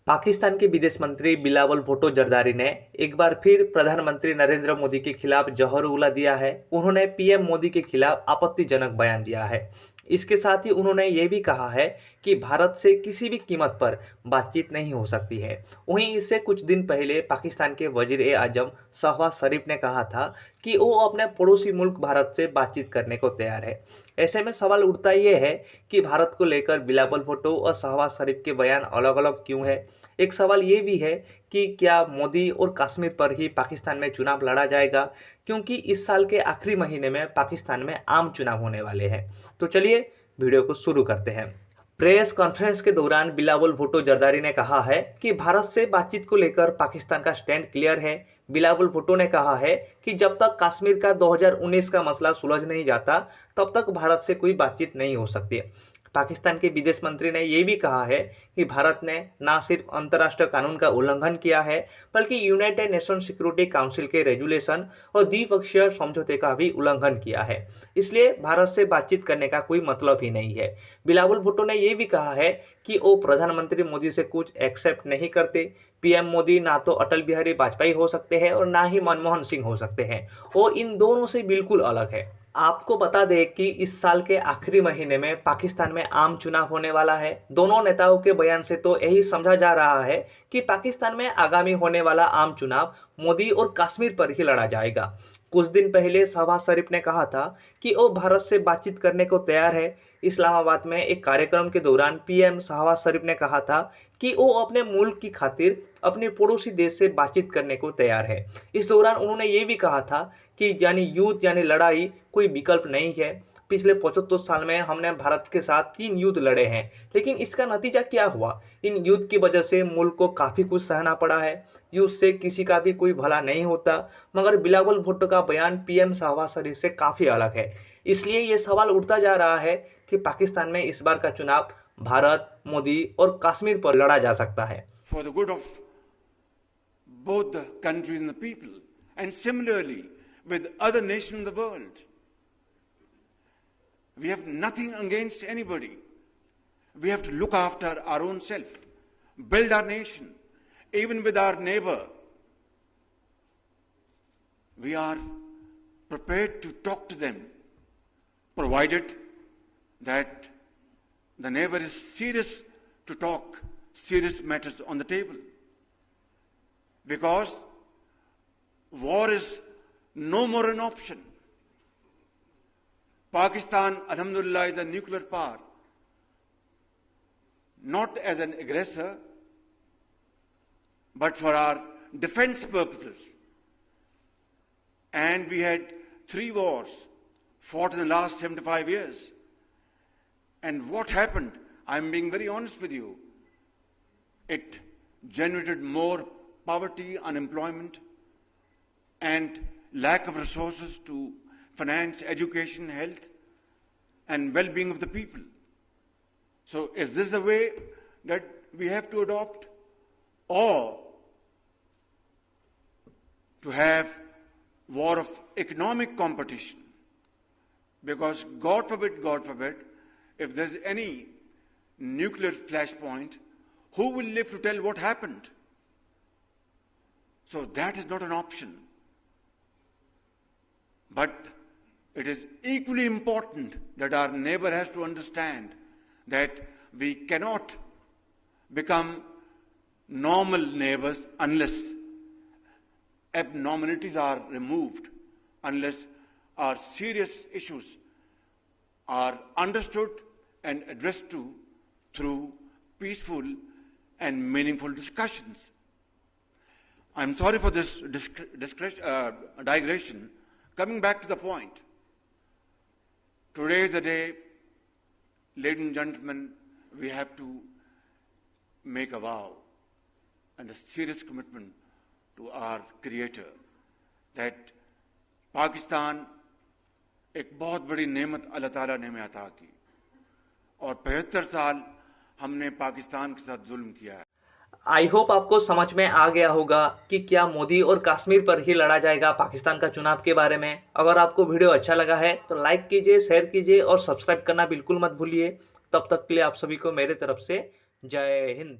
पाकिस्तान के विदेश मंत्री बिलावल भुट्टो जरदारी ने एक बार फिर प्रधानमंत्री नरेंद्र मोदी के खिलाफ जौहर उगला दिया है। उन्होंने पीएम मोदी के खिलाफ आपत्तिजनक बयान दिया है। इसके साथ ही उन्होंने ये भी कहा है कि भारत से किसी भी कीमत पर बातचीत नहीं हो सकती है। वहीं इससे कुछ दिन पहले पाकिस्तान के वजीर आजम शहबाज शरीफ ने कहा था कि वो अपने पड़ोसी मुल्क भारत से बातचीत करने को तैयार है। ऐसे में सवाल उठता ये है कि भारत को लेकर बिलावल भुट्टो और शहबाज शरीफ के बयान अलग अलग क्यों है। एक सवाल ये भी है कि क्या मोदी और कश्मीर पर ही पाकिस्तान में चुनाव लड़ा जाएगा, क्योंकि इस साल के आखिरी महीने में पाकिस्तान में आम चुनाव होने वाले हैं। तो चलिए वीडियो को शुरू करते हैं। प्रेस कॉन्फ्रेंस के दौरान बिलावल भुट्टो जरदारी ने कहा है कि भारत से बातचीत को लेकर पाकिस्तान का स्टैंड क्लियर है। बिलावल भुट्टो ने कहा है कि जब तक कश्मीर का 2019 का मसला सुलझ नहीं जाता तब तक भारत से कोई बातचीत नहीं हो सकती। पाकिस्तान के विदेश मंत्री ने यह भी कहा है कि भारत ने न सिर्फ अंतर्राष्ट्रीय कानून का उल्लंघन किया है बल्कि यूनाइटेड नेशन सिक्योरिटी काउंसिल के रेजुलेशन और द्विपक्षीय समझौते का भी उल्लंघन किया है। इसलिए भारत से बातचीत करने का कोई मतलब ही नहीं है। बिलावल भुट्टो ने यह भी कहा है कि वो प्रधानमंत्री मोदी से कुछ एक्सेप्ट नहीं करते। पीएम मोदी ना तो अटल बिहारी वाजपेयी हो सकते हैं और ना ही मनमोहन सिंह हो सकते हैं। वो इन दोनों से बिल्कुल अलग है। आपको बता दें कि इस साल के आखिरी महीने में पाकिस्तान में आम चुनाव होने वाला है। दोनों नेताओं के बयान से तो यही समझा जा रहा है कि पाकिस्तान में आगामी होने वाला आम चुनाव मोदी और कश्मीर पर ही लड़ा जाएगा। कुछ दिन पहले शहबाज शरीफ ने कहा था कि वो भारत से बातचीत करने को तैयार है। इस्लामाबाद में एक कार्यक्रम के दौरान पीएम शहबाज शरीफ ने कहा था कि वो अपने मुल्क की खातिर अपने पड़ोसी देश से बातचीत करने को तैयार है। इस दौरान उन्होंने ये भी कहा था कि युद्ध लड़ाई कोई विकल्प नहीं है। पिछले 75 साल में हमने भारत के साथ 3 युद्ध लड़े हैं, लेकिन इसका नतीजा क्या हुआ? इन युद्ध की वजह से मुल्क को काफ़ी कुछ सहना पड़ा है। युद्ध से किसी का भी कोई भला नहीं होता। मगर बिलावल भुट्टो का बयान पीएम शहबाज शरीफ से काफ़ी अलग है। इसलिए ये सवाल उठता जा रहा है कि पाकिस्तान में इस बार का चुनाव भारत, मोदी और कश्मीर पर लड़ा जा सकता है। For the good of both the countries and the people, and similarly with other nations in the world. We have nothing against anybody. We have to look after our own self, build our nation, even with our neighbor. We are prepared to talk to them, provided that the neighbor is serious to talk serious matters on the table. Because war is no more an option. Pakistan, alhamdulillah, is a nuclear power, not as an aggressor, but for our defense purposes. And we had 3 wars fought in the last 75 years. And what happened? I'm being very honest with you. It generated more poverty, unemployment, and lack of resources to finance education, health, and well-being of the people. So is this the way that we have to adopt? Or to have war of economic competition? Because God forbid, if there's any nuclear flashpoint, who will live to tell what happened? So that is not an option. But it is equally important that our neighbor has to understand that we cannot become normal neighbors unless abnormalities are removed, unless our serious issues are understood and addressed to through peaceful and meaningful discussions. I'm sorry for this digression. Coming back to the point, today is the day, ladies and gentlemen, we have to make a vow and a serious commitment to our Creator that Pakistan एक बहुत बड़ी नेमत अल्लाह ताला ने हमें अता की और 75 साल हमने पाकिस्तान के साथ जुल्म किया है। आई होप आपको समझ में आ गया होगा कि क्या मोदी और कश्मीर पर ही लड़ा जाएगा पाकिस्तान का चुनाव के बारे में। अगर आपको वीडियो अच्छा लगा है तो लाइक कीजिए, शेयर कीजिए और सब्सक्राइब करना बिल्कुल मत भूलिए। तब तक के लिए आप सभी को मेरे तरफ से जय हिंद।